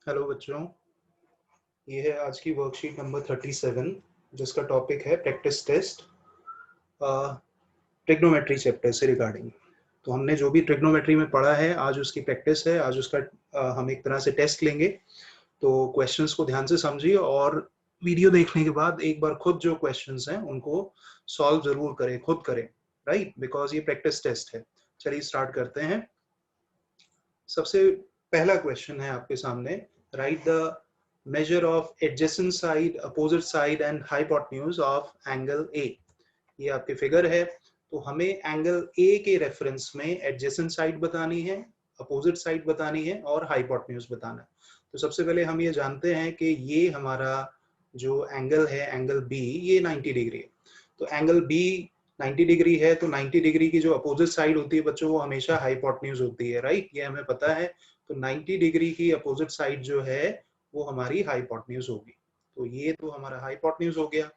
Hello बच्चों, ये है आज की वर्कशीट नंबर 37 जिसका टॉपिक है प्रैक्टिस टेस्ट ट्रिग्नोमेट्री चैप्टर से रिगार्डिंग। तो हमने जो भी ट्रिग्नोमेट्री में पढ़ा है आज उसकी प्रैक्टिस है। आज उसका हम एक तरह से टेस्ट लेंगे। तो क्वेश्चंस को ध्यान से समझिए और वीडियो देखने के बाद एक बार खुद जो क्वेश्चंस हैं उनको सॉल्व जरूर करें, खुद करें, राइट, बिकॉज ये प्रैक्टिस टेस्ट है। चलिए स्टार्ट करते हैं। सबसे पहला क्वेश्चन है आपके सामने, right the measure of adjacent side, opposite side and hypotenuse of angle A। ये आपकी फिगर है। तो हमें एंगल A के रेफरेंस में एडजेसेंट साइड बतानी है, अपोजिट साइड बतानी है और हाइपोटेन्यूज बताना है। तो सबसे पहले हम ये जानते हैं कि ये हमारा जो एंगल है, एंगल B, ये 90 डिग्री है। तो एंगल B 90 डिग्री है, तो 90 डिग्री की जो अपोजिट साइड होती है बच्चों, वो हमेशा हाइपोटेन्यूज होती है, राइट, ये हमें पता है। तो 90 डिग्री की अपोजिट साइड जो है वो हमारी हाइपोटेन्यूज होगी। तो ये तो हमारा हाइपोटेन्यूज हो गया।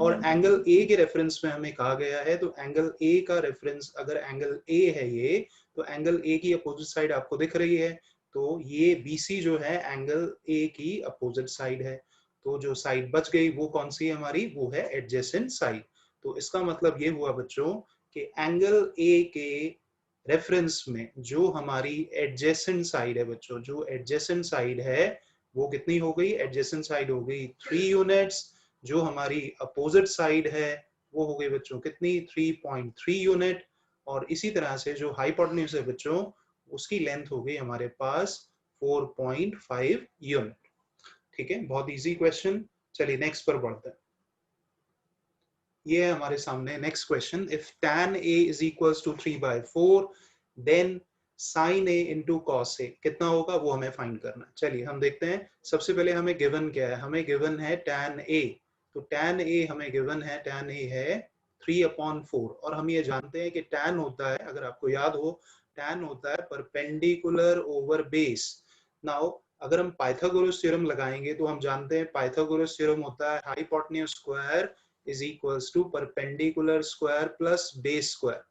और एंगल ए के रेफरेंस में हमें कहा गया है, तो एंगल ए का रेफरेंस अगर एंगल ए है ये, तो एंगल ए की अपोजिट साइड आपको दिख रही है। तो ये बीसी जो है एंगल ए की अपोजिट साइड है। तो जो साइड बच गई वो कौन सी है हमारी, वो है एडजेसेंट साइड। तो इसका मतलब ये हुआ बच्चों कि एंगल ए के रेफरेंस में जो हमारी एडजेसेंट साइड है बच्चों, जो एडजेसेंट साइड है वो कितनी हो गई, एडजेसेंट साइड हो गई 3 यूनिट्स। जो हमारी अपोजिट साइड है वो हो गई बच्चों कितनी, 3.3 यूनिट। और इसी तरह से जो हाइपोटेन्यूज है बच्चों, उसकी लेंथ हो गई हमारे पास 4.5 यूनिट। ठीक है, बहुत इजी क्वेश्चन। चलिए नेक्स्ट पर बढ़ते हैं। ये है हमारे सामने next question, if tan a is equals to 3/4 then sin a into cos A कितना होगा, वो हमें फाइंड करना है। चलिए हम देखते हैं। सबसे पहले हमें गिवन क्या है, हमें गिवन है tan a। तो tan a हमें गिवन है, tan a है 3/4। और हम ये जानते हैं कि tan होता है, अगर आपको याद हो, tan होता है परपेंडिकुलर ओवर बेस। नाउ अगर हम पाइथागोरस थ्योरम लगाएंगे तो हम जानते हैं पाइथागोरस थ्योरम होता है hypotenuse square is equals to perpendicular square plus base square.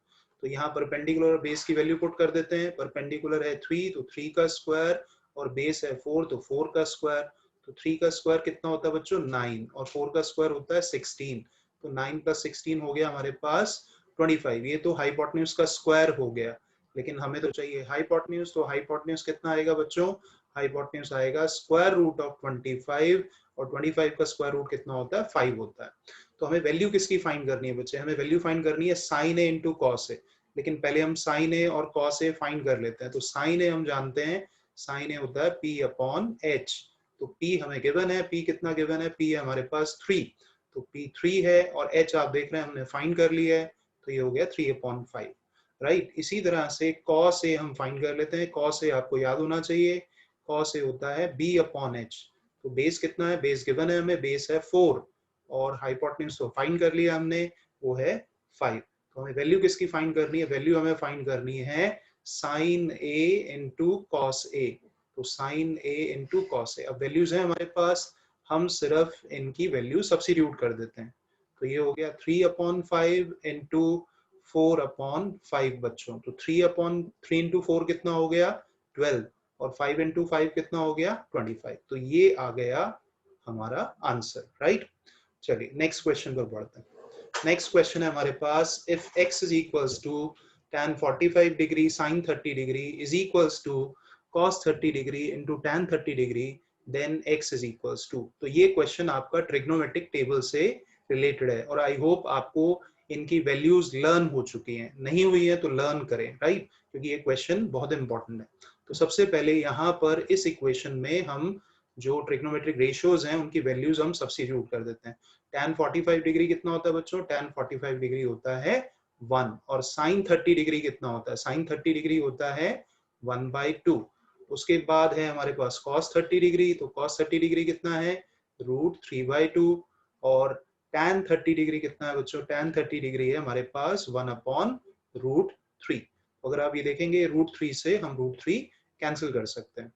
तो यहाँ परपेंडिकुलर और बेस की वैल्यू पुट कर देते हैं। परपेंडिकुलर है 3, तो 3 का स्क्वायर, और बेस है 4, तो 4 का स्क्वायर। तो 3 का स्क्वायर कितना होता है बच्चों, 9, और 4 का स्क्वायर होता है 16। तो 9 प्लस 16 हो गया हमारे पास 25। ये तो हाइपोटेन्यूज का स्क्वायर हो गया, लेकिन हमें तो चाहिए हाइपोटेन्यूज। तो हाइपोटेन्यूज कितना आएगा बच्चों, हाइपोटेन्यूज आएगा स्क्वायर रूट ऑफ 25, और 25 का स्क्वायर रूट कितना होता है, 5 होता है। तो हमें वैल्यू किसकी फाइंड करनी है बच्चे, हमें वैल्यू फाइंड करनी है साइन ए इंटू कॉस ए। लेकिन पहले हम साइन ए और कॉस ए फाइंड कर लेते हैं। तो साइन ए हम जानते हैं, साइन ए होता है पी अपॉन एच। तो पी हमें गिवन है, पी कितना गिवन है, पी है हमारे पास 3। तो पी 3 है, और एच आप देख रहे हैं हमने फाइंड कर लिया है। तो ये हो गया 3/5, राइट। इसी तरह से कॉस ए हम फाइंड कर लेते हैं। कॉस ए आपको याद होना चाहिए, कॉस ए होता है बी अपॉन एच। तो बेस कितना है, बेस गिवन है हमें, बेस है 4, और हाइपोटेन्यूज तो फाइंड कर लिया हमने, वो है 5। तो हमें वैल्यू किसकी फाइंड करनी है, वैल्यू हमें फाइंड करनी है साइन ए इंटू कॉस ए। तो साइन ए इंटू कॉस ए, अब वैल्यूज है हमारे पास, हम सिर्फ इनकी वैल्यू सब्स्टिट्यूट कर देते हैं। तो ये हो गया 3/5 इंटू 4/5 बच्चों। तो 3 इंटू 4 कितना हो गया, 12, और 5 इंटू 5 कितना हो गया, 25। तो ये आ गया हमारा आंसर, राइट। चलिए नेक्स्ट क्वेश्चन पर बढ़ते हैं। नेक्स्ट क्वेश्चन है हमारे पास, if x is equals to tan 45 degree sin 30 degree is equals to cos 30 degree into tan 30 degree then x is equals to. तो ये क्वेश्चन आपका ट्रिग्नोमेट्रिक टेबल से रिलेटेड है, और आई होप आपको इनकी वैल्यूज लर्न हो चुकी हैं। नहीं हुई है तो लर्न करें, राइट, क्योंकि ये क्वेश्चन बहुत इंपॉर्टेंट है। तो सबसे पहले यहाँ पर इस इक्वेशन में हम जो ट्रिग्नोमेट्रिक रेशियोज हैं उनकी वैल्यूज हम सब्स्टिट्यूट कर देते हैं। tan 45 डिग्री कितना होता है बच्चों, tan 45 डिग्री होता है 1, और sin 30 डिग्री कितना होता है, sin 30 डिग्री होता है 1/2। उसके बाद है हमारे पास cos 30 डिग्री, तो cos 30 डिग्री कितना है, √3/2। और tan 30 डिग्री कितना है बच्चों, tan 30 डिग्री है हमारे पास 1/√3। अगर आप ये देखेंगे √3 से हम √3 कैंसिल कर सकते हैं।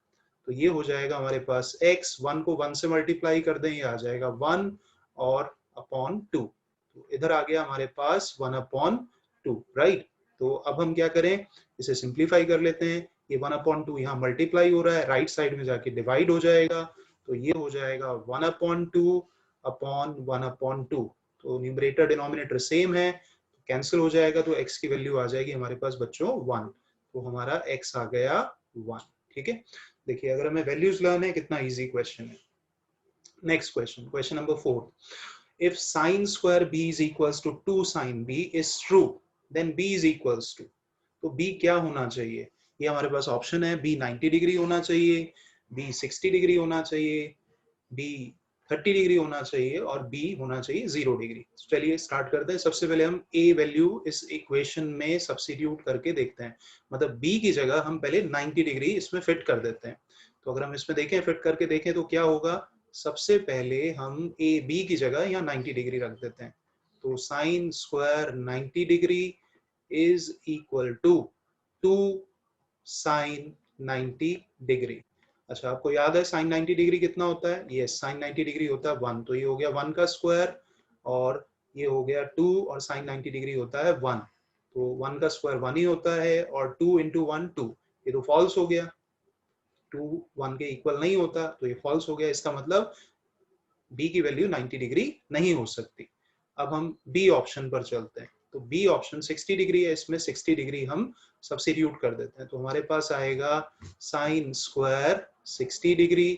तो ये हो जाएगा हमारे पास x, 1 को 1 से मल्टीप्लाई कर दें, ये आ जाएगा 1 और अपॉन 2। तो इधर आ गया हमारे पास 1/2, राइट। तो अब हम क्या करें, इसे सिंप्लीफाई कर लेते हैं। ये 1/2 यहाँ मल्टीप्लाई हो रहा है, राइट साइड में जाके डिवाइड हो जाएगा, तो ये हो जाएगा 1/2 अपॉन 1/2। तो न्यूमरेटर डिनोमिनेटर सेम है, कैंसिल हो जाएगा, तो x की वैल्यू आ जाएगी हमारे पास बच्चों 1। तो हमारा x आ गया 1। ठीक है, देखिए अगर हमें वैल्यूज लर्न है, कितना इजी क्वेश्चन है। Next question, question number 4, if sin square b is equals to 2 sin b is true, then b is equals to, तो b क्या होना चाहिए, ये हमारे पास ऑप्शन है, b 90 डिग्री होना चाहिए, b 60 डिग्री होना चाहिए, b 30 डिग्री होना चाहिए और b होना चाहिए 0 डिग्री। चलिए स्टार्ट करते हैं। सबसे पहले हम a वैल्यू इस इक्वेशन में सब्स्टिट्यूट करके देखते हैं, मतलब b की जगह हम पहले 90 डिग्री इसमें फिट कर देते हैं। तो अगर हम इसमें देखें, फिट करके देखें तो क्या होगा, सबसे पहले हम a b की जगह यहाँ 90 डिग्री रख देते हैं। तो sine square 90 degree is equal to 2 sine 90 degree. अच्छा, आपको याद है साइन 90 डिग्री कितना होता है? यस, साइन 90 डिग्री होता है 1, तो ये हो गया 1 का स्क्वायर और ये हो गया 2 और साइन 90 डिग्री होता है 1, तो 1 का स्क्वायर 1 ही होता है और 2 इंटू 1 2, ये तो फॉल्स हो गया, 2 1 के इक्वल नहीं होता, तो ये फॉल्स हो गया। इसका मतलब b की वैल्यू 90 डिग्री नहीं हो सकती। अब हम b ऑप्शन पर चलते हैं, तो b ऑप्शन 60 डिग्री है, इसमें 60 डिग्री हम सब्स्टिट्यूट कर देते हैं, तो हमारे पास आएगा sine square 60 degree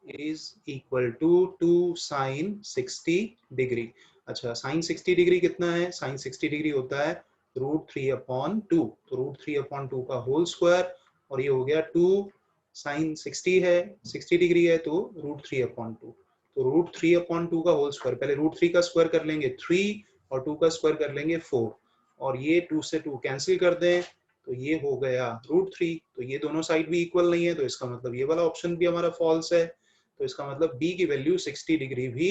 is equal to 2 sine 60 degree. अच्छा, साइन 60 डिग्री कितना है? साइन 60 डिग्री होता है √3/2, तो √3/2 का होल स्क्वायर और ये हो गया 2 साइन 60 है, 60 डिग्री है तो √3/2, तो √3/2 का होल स्क्वायर, पहले √3 का स्क्वायर कर लेंगे 3 और 2 का स्क्वायर कर लेंगे 4 और ये 2 से 2 कैंसिल कर दें तो ये हो गया √3। तो ये दोनों साइड भी इक्वल नहीं है, तो इसका मतलब ये वाला ऑप्शन भी हमारा फॉल्स है, तो इसका मतलब b की वैल्यू 60 डिग्री भी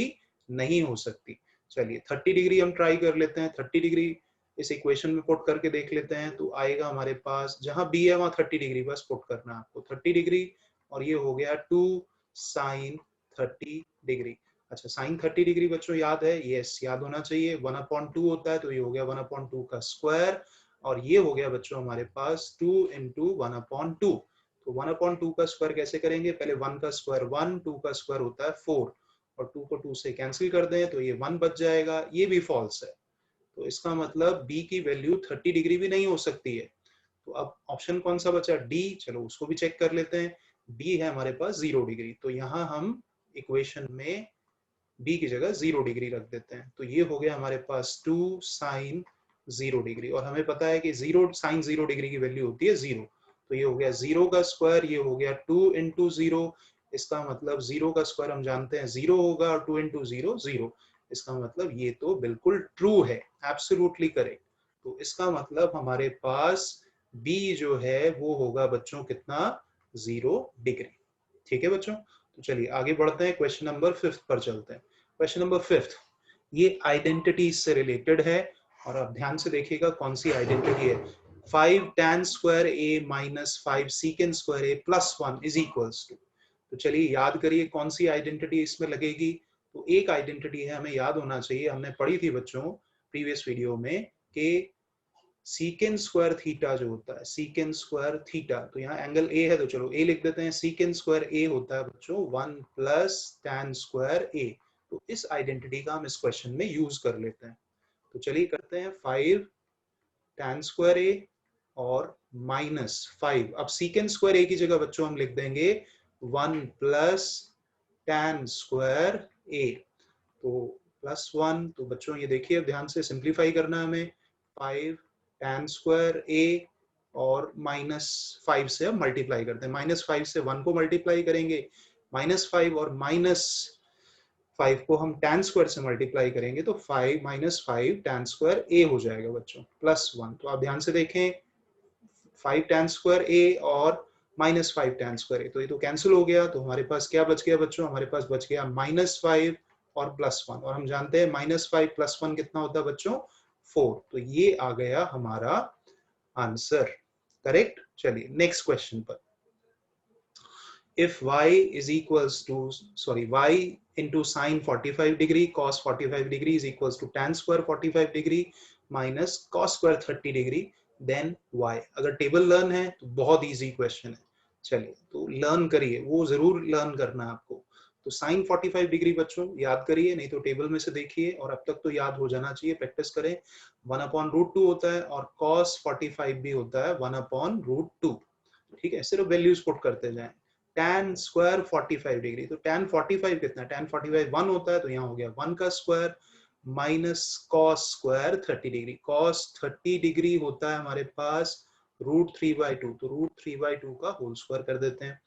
नहीं हो सकती। चलिए 30 डिग्री हम ट्राई कर लेते हैं, 30 डिग्री इस इक्वेशन में पुट करके देख लेते हैं, तो आएगा हमारे पास जहां b है वहां 30 डिग्री बस पुट करना है आपको, 30 डिग्री और ये हो गया 2 साइन 30 डिग्री। अच्छा, साइन 30 डिग्री बच्चों याद है? यस, याद होना चाहिए, 1/2 होता है, तो ये हो गया 1/2 का स्क्वायर और ये हो गया बच्चों हमारे पास 2 इंटू 1/2। तो 1/2 का स्क्वायर कैसे करेंगे? पहले 1 का स्क्वायर 1, 2 का स्क्वायर होता है 4 और 2 को 2 से कैंसिल कर दें तो ये 1 बच जाएगा, ये भी फॉल्स है, तो इसका मतलब b की वैल्यू 30 डिग्री भी नहीं हो सकती है। तो अब ऑप्शन कौन सा बचा? डी, चलो उसको भी चेक कर लेते हैं। b है हमारे पास 0 डिग्री, तो यहाँ हम इक्वेशन में b की जगह 0 डिग्री रख देते हैं, तो ये हो गया हमारे पास 2 साइन 0 डिग्री और हमें पता है कि 0 साइन 0 डिग्री की वैल्यू होती है 0, तो ये हो गया 0 का स्क्वायर, ये हो गया 2 इंटू 0, इसका मतलब 0 का स्क्वायर हम जानते हैं 0 होगा और 2 इंटू 0 0, इसका मतलब ये तो बिल्कुल ट्रू है, एब्सोल्युटली करेक्ट। तो इसका मतलब हमारे पास b जो है वो होगा बच्चों कितना? 0 डिग्री। ठीक है बच्चों, तो चलिए आगे बढ़ते हैं, क्वेश्चन नंबर 5 पर चलते हैं। क्वेश्चन नंबर 5 ये आइडेंटिटीज से रिलेटेड है और आप ध्यान से देखिएगा कौन सी आइडेंटिटी है। 5 tan square a minus 5 secant square a plus 1 is equals to, तो चलिए याद करिए कौन सी आइडेंटिटी इसमें लगेगी। तो एक आइडेंटिटी है, हमें याद होना चाहिए, हमने पढ़ी थी बच्चों प्रीवियस वीडियो में कि सीकेंड स्क्वायर थीटा जो होता है, सीकेंड स्क्वायर थीटा, तो यहाँ एंगल ए है तो चलो ए लिख देते हैं, सीकेंड स्क्वायर ए होता है बच्चों 1 प्लस tan स्क्वायर ए। तो इस आइडेंटिटी का हम इस क्वेश्चन में यूज कर लेते हैं, तो चलिए करते हैं 5 tan स्क्वायर ए और माइनस 5, अब सीकेंड स्क्वायर ए की जगह बच्चों हम लिख देंगे 1 प्लस tan स्क्वायर ए, तो प्लस 1, तो बच्चों ये देखिए अब ध्यान से सिंप्लीफाई करना है हमें, 5 tan स्क्वायर a और माइनस 5 से अब मल्टीप्लाई करते हैं, माइनस 5 से 1 को मल्टीप्लाई करेंगे, माइनस 5 और माइनस 5 को हम tan स्क्वायर से मल्टीप्लाई करेंगे तो 5 माइनस 5 tan स्क्वायर a हो जाएगा बच्चों प्लस 1। तो आप ध्यान से देखें 5 tan स्क्वायर a और माइनस 5 tan स्क्वायर a, तो ये तो कैंसिल हो गया, तो हमारे पास क्या बच गया बच्चों? हमारे पास बच गया माइनस 5 और प्लस 1, और हम जानते हैं माइनस 5 प्लस 1 कितना होता है बच्चों? 4, तो ये आ गया हमारा आंसर, करेक्ट। चलिए नेक्स्ट क्वेश्चन पर, if y is equals to y into sin 45 degree cos 45 degree is equals to tan square 45 degree minus cos square 30 degree, then y। अगर टेबल लर्न है तो बहुत इजी क्वेश्चन है, चलिए तो learn करिए, वो जरूर लर्न करना है आपको। तो साइन 45 डिग्री बच्चों याद करिए, नहीं तो टेबल में से देखिए, और अब तक तो याद हो जाना चाहिए, प्रैक्टिस करें। 1/√2 होता है और cos 45 भी होता है 1/√2। ठीक है, सिर्फ वैल्यूज पुट करते जाएं। tan स्क्वायर 45 डिग्री, तो tan 45 कितना है, tan 45 1 होता है, तो यहाँ हो गया 1 का square minus cos square 30 degree. cos 30 degree होता है हमारे पास √3/2, तो √3/2 का होल स्क्वायर कर देते हैं।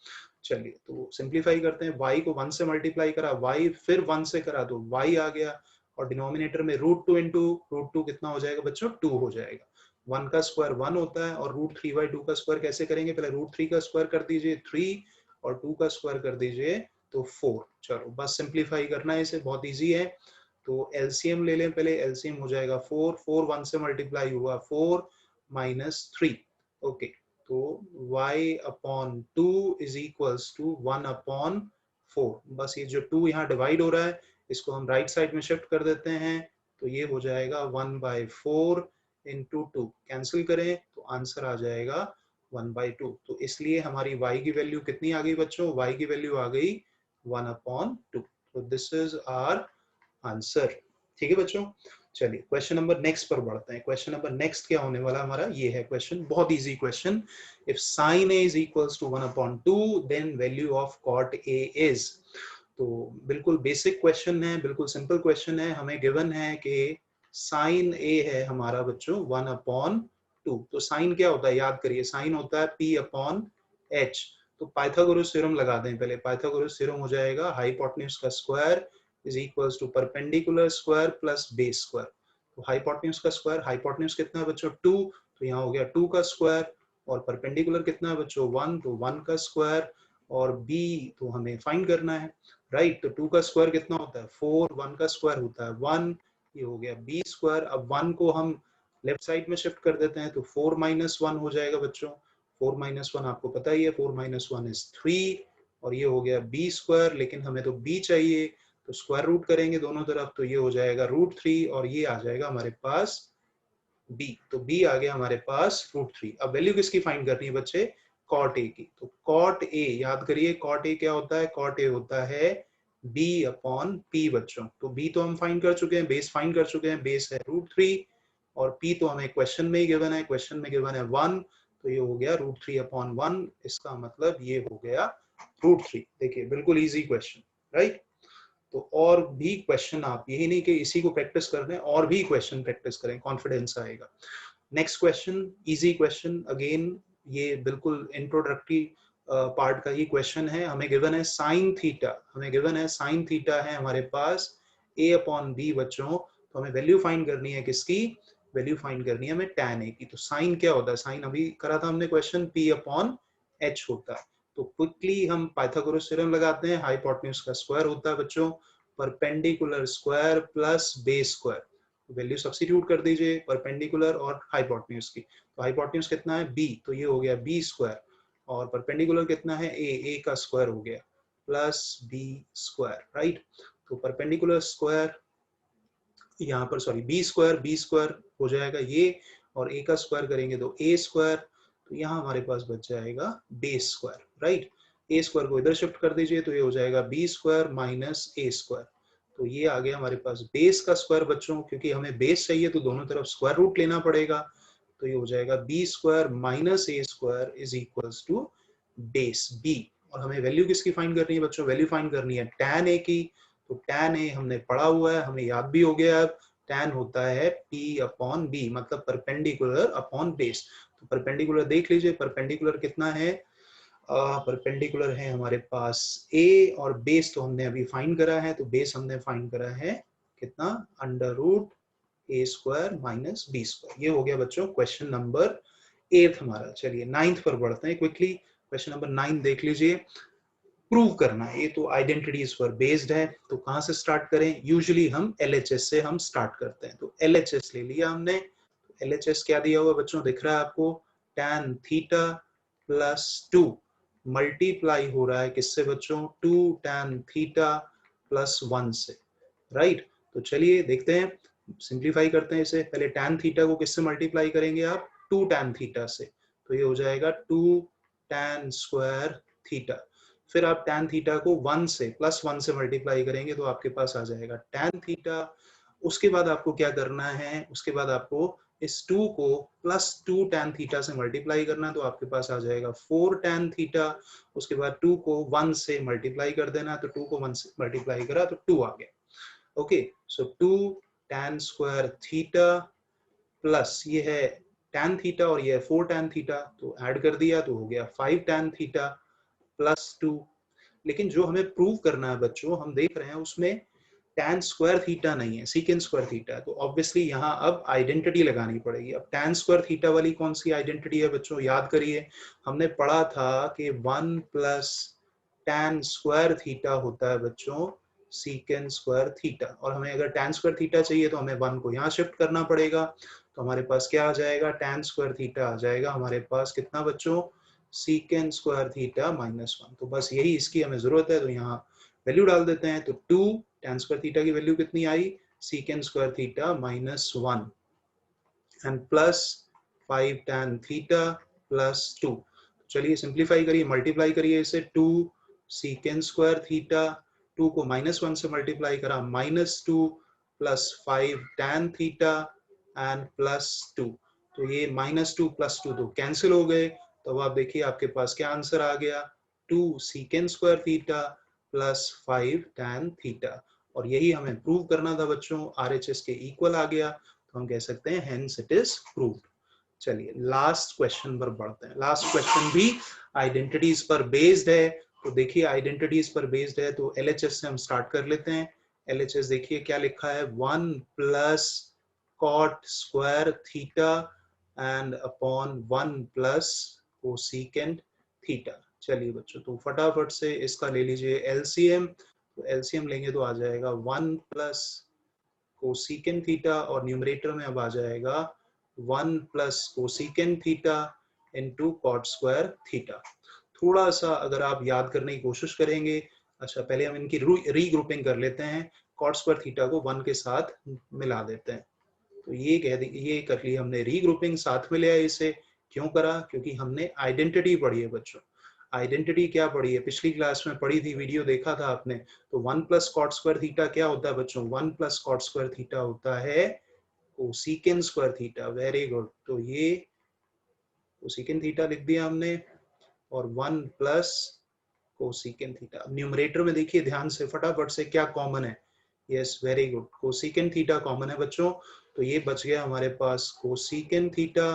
चलिए तो सिंप्लीफाई करते हैं, y को 1 से मल्टीप्लाई करा, y फिर 1 से करा तो y आ गया, और डिनोमिनेटर में √2 इंटू √2 कितना हो जाएगा बच्चों, 2 हो जाएगा। 1 का स्क्वायर 1 होता है, और √3/2 का स्क्वायर कैसे करेंगे, पहले √3 का स्क्वायर कर दीजिए 3, और 2 का स्क्वायर कर दीजिए तो 4। चलो बस सिंप्लीफाई करना है इसे, बहुत इजी है। तो एलसीएम ले लें पहले, एलसीएम हो जाएगा 4, 4 1 से मल्टीप्लाई हुआ 4 माइनस 3। ओके, तो y/2 इज इक्वल्स टू 1/4। बस ये जो 2 यहाँ डिवाइड हो रहा है, इसको हम राइट साइड में शिफ्ट कर देते हैं, तो ये हो जाएगा 1/4 इंटू 2, कैंसिल करें तो आंसर आ जाएगा 1/2। तो इसलिए हमारी y की वैल्यू कितनी आ गई बच्चों, y की वैल्यू आ गई 1/2। तो दिस इज आवर आंसर। ठीक है बच्चों, चलिए क्वेश्चन नंबर नेक्स्ट पर बढ़ते हैं। क्वेश्चन नंबर नेक्स्ट क्या होने वाला हमारा, ये है क्वेश्चन, बहुत easy question. If sin a is equals to 1/2 then value of cot a is। तो बिल्कुल बेसिक क्वेश्चन है, बिल्कुल सिंपल क्वेश्चन है। हमें गिवन है कि sin a है हमारा बच्चों 1/2। तो sin क्या होता है याद करिए, sin होता है p/h। तो पाइथागोरस थ्योरम लगा दें पहले। पाइथागोरस थ्योरम हो जाएगा हाइपोटेन्यूज का square is equals to perpendicular square plus base square। तो हाइपोटेन्यूज का स्क्वायर, हाइपोटेन्यूज कितना है बच्चों 2, तो यहाँ हो गया 2 का स्क्वायर, और परपेंडिकुलर कितना है बच्चों 1, तो 1 का स्क्वायर, और b तो हमें फाइंड करना है, राइट। तो 2 का स्क्वायर कितना होता है 4, 1 का स्क्वायर होता है 1, ये हो गया b स्क्वायर। अब 1 को हम लेफ्ट साइड में शिफ्ट कर देते हैं, तो 4 - 1 हो जाएगा बच्चों। 4 - 1 आपको पता ही है, 4 - 1 इज 3, और ये हो गया b स्क्वायर, लेकिन हमें तो b चाहिए, तो स्क्वायर रूट करेंगे दोनों तरफ, तो ये हो जाएगा √3, और ये आ जाएगा हमारे पास b। तो b आ गया हमारे पास √3। अब वैल्यू किसकी फाइंड करनी है बच्चे, cot a की। तो cot a याद करिए, cot a क्या होता है, cot a होता है b/p बच्चों। तो b तो हम फाइंड कर चुके हैं, बेस फाइंड कर चुके हैं, बेस है √3, और p तो हमें क्वेश्चन में ही गिवन है, क्वेश्चन में गिवन है 1, तो ये हो गया √3/1। इसका मतलब ये हो गया √3। देखिए बिल्कुल इजी क्वेश्चन, राइट। तो और भी क्वेश्चन, आप यही नहीं कि इसी को प्रैक्टिस कर रहे हैं, और भी क्वेश्चन प्रैक्टिस करें, कॉन्फिडेंस आएगा। Next question, easy question again, ये बिल्कुल इंट्रोडक्टरी पार्ट का ही क्वेश्चन है। हमें गिवन है साइन थीटा, हमें गिवन है साइन थीटा है हमारे पास a/b बच्चों। तो हमें वैल्यू फाइंड करनी है किसकी, वैल्यू फाइंड करनी है हमें tan a की। तो साइन क्या होता है, साइन अभी करा था हमने क्वेश्चन, p/h होता है। तो क्विकली हम पाइथागोरस थ्योरम लगाते हैं, हाइपोटेन्यूज का स्क्वायर होता है बच्चों perpendicular square plus base square. Value substitute कर दीजिए परपेंडिकुलर और हाइपोटेन्यूज की। तो हाइपोटेन्यूज कितना है b, तो ये हो गया b स्क्वायर, और परपेंडिकुलर कितना है a का स्क्वायर हो गया प्लस b स्क्वायर, राइट। तो परपेंडिकुलर स्क्वायर यहाँ पर, सॉरी b स्क्वायर हो जाएगा ये, और a का स्क्वायर करेंगे तो a स्क्वायर, तो यहाँ हमारे पास बच जाएगा base square, right. a square को इधर शिफ्ट कर दीजिए, तो ये हो जाएगा b square minus a square. तो ये आ गया हमारे पास बेस का स्क्वायर बच्चों, क्योंकि हमें बेस चाहिए तो दोनों तरफ स्क्वायर रूट लेना पड़ेगा। तो ये हो जाएगा b square minus a square is equals to base b। और हमें वैल्यू किसकी फाइंड करनी है बच्चों, वैल्यू फाइंड करनी है tan a की। तो tan a हमने पढ़ा हुआ है, हमें याद भी हो गया। अब tan होता है p/b, मतलब परपेंडिकुलर अपॉन बेस। तो परपेंडिकुलर देख लीजिए, परपेंडिकुलर कितना है, परपेंडिकुलर है हमारे पास a, और बेस तो हमने अभी फाइंड करा है, तो बेस हमने फाइंड करा है कितना, √a square minus b square. ये हो गया बच्चों क्वेश्चन नंबर 8 हमारा। चलिए 9th पर बढ़ते हैं क्विकली। क्वेश्चन नंबर 9 देख लीजिए, प्रूव करना है, ये तो आइडेंटिटीज पर बेस्ड है। तो कहां से स्टार्ट करें, यूजुअली हम LHS से हम स्टार्ट करते हैं। तो LHS ले लिया हमने। तो LHS क्या दिया हुआ बच्चों, दिख रहा है आपको, tan थीटा प्लस 2 मल्टीप्लाई हो रहा है किससे बच्चों, 2 tan थीटा प्लस 1 से, राइट। तो चलिए देखते हैं, सिंप्लीफाई करते हैं इसे। पहले tan थीटा को किससे मल्टीप्लाई करेंगे आप, 2 tan थीटा से, तो ये हो जाएगा 2 tan स्क्वायर थीटा। फिर आप tan थीटा को 1 से +1 से मल्टीप्लाई करेंगे तो आपके पास आ जाएगा tan थीटा। उसके बाद आपको क्या करना है, उसके बाद आपको इस 2 को +2 tan थीटा से मल्टीप्लाई करना, तो आपके पास आ जाएगा 4 tan थीटा। उसके बाद 2 को 1 से मल्टीप्लाई कर देना, तो 2 को 1 से मल्टीप्लाई करा तो 2 आ गया। ओके, सो 2 tan स्क्वायर थीटा प्लस ये है tan थीटा और ये है 4 tan थीटा, तो ऐड कर दिया तो हो गया 5 tan थीटा प्लस 2। लेकिन जो हमें प्रूव करना है बच्चों, हम देख रहे हैं उसमें tan स्क्वायर थीटा नहीं है, सीकेंट स्क्वायर थीटा है, तो ऑब्वियसली यहाँ अब आइडेंटिटी लगानी पड़ेगी। अब tan स्क्वायर थीटा वाली कौन सी आइडेंटिटी है बच्चों, याद करिए, हमने पढ़ा था कि 1 प्लस tan स्क्वायर थीटा होता है बच्चों सीकेंट स्क्वायर थीटा, और हमें अगर tan स्क्वायर थीटा चाहिए तो हमें 1 को यहाँ शिफ्ट करना पड़ेगा, तो हमारे पास क्या आ जाएगा, tan स्क्वायर थीटा आ जाएगा हमारे पास कितना बच्चों, सीकेंट स्क्वायर थीटा -1। तो बस यही इसकी हमें जरूरत है, तो यहाँ वैल्यू डाल देते हैं, तो 2 tan स्क्वायर थीटा की वैल्यू कितनी आई, secant square theta -1 and plus 5 tan theta +2। चलिए सिंप्लीफाई करिए, मल्टीप्लाई करिए इसे, 2 सीकेंट स्क्वायर थीटा, 2 को -1 से मल्टीप्लाई करा -2 प्लस 5 tan थीटा एंड +2। तो ये -2 +2 तो कैंसिल हो गए, तो अब आप देखिए आपके पास क्या आंसर आ गया, 2 secant square theta plus 5 tan theta. और यही हमें प्रूव करना था बच्चों, RHS के इक्वल आ गया, तो हम कह सकते हैं हेंस इट इज प्रूव्ड। चलिए लास्ट क्वेश्चन पर बढ़ते हैं। लास्ट क्वेश्चन भी आइडेंटिटीज पर बेस्ड है, तो देखिए आइडेंटिटीज पर बेस्ड है, तो LHS से हम स्टार्ट कर लेते हैं। LHS देखिए क्या लिखा है, 1 plus cot square theta and upon 1 plus cosecant theta. चलिए बच्चों, तो फटाफट से इसका ले लीजिए LCM, तो LCM लेंगे तो आ जाएगा 1 प्लस कोसेकेंट थीटा, और न्यूमरेटर में अब आ जाएगा 1 plus cosecant theta into cot square theta. थोड़ा सा अगर आप याद करने की कोशिश करेंगे, अच्छा पहले हम इनकी रीग्रुपिंग कर लेते हैं, कॉट स्क्वायर थीटा को 1 के साथ मिला देते हैं, तो ये ये कर लिया हमने रीग्रुपिंग, साथ में ले आए इसे। क्यों करा, क्योंकि हमने आइडेंटिटी पढ़ी है बच्चों। आइडेंटिटी क्या पढ़ी है, पिछली क्लास में पढ़ी थी, वीडियो देखा था आपने, तो 1 प्लस कॉट स्क्वायर थीटा क्या होता है बच्चों, 1 प्लस कॉट स्क्वायर थीटा होता है cosecant square theta. Very good, तो ये कोसेकेंट थीटा लिख दिया हमने, और 1 प्लस कोसेकेंट थीटा। अब न्यूमरेटर में देखिए ध्यान से फटाफट से क्या कॉमन है, yes very good, cosecant theta common है बच्चों, तो ये बच गया हमारे पास कोसेकेंट थीटा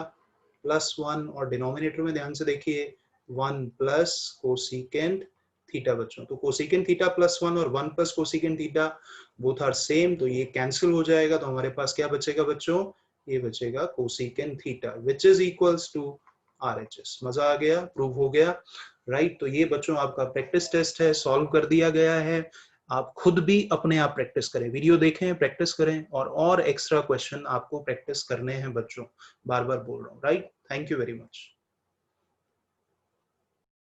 +1, और डिनोमिनेटर में ध्यान से देखिए 1 प्लस कोसेकेंट थीटा बच्चों, तो कोसेकेंट थीटा +1 और 1 plus cosecant theta both are same, तो ये कैंसिल हो जाएगा, तो हमारे पास क्या बचेगा बच्चों, ये बचेगा cosecant theta which is equals to RHS। मजा आ गया, प्रूव हो गया, राइट। तो ये बच्चों आपका प्रैक्टिस टेस्ट है, सॉल्व कर दिया गया है। आप खुद भी अपने आप प्रैक्टिस करें, वीडियो देखें, प्रैक्टिस करें, और एक्स्ट्रा क्वेश्चन आपको प्रैक्टिस करने हैं बच्चों, बार बार बोल रहा हूँ, right. Thank you very much.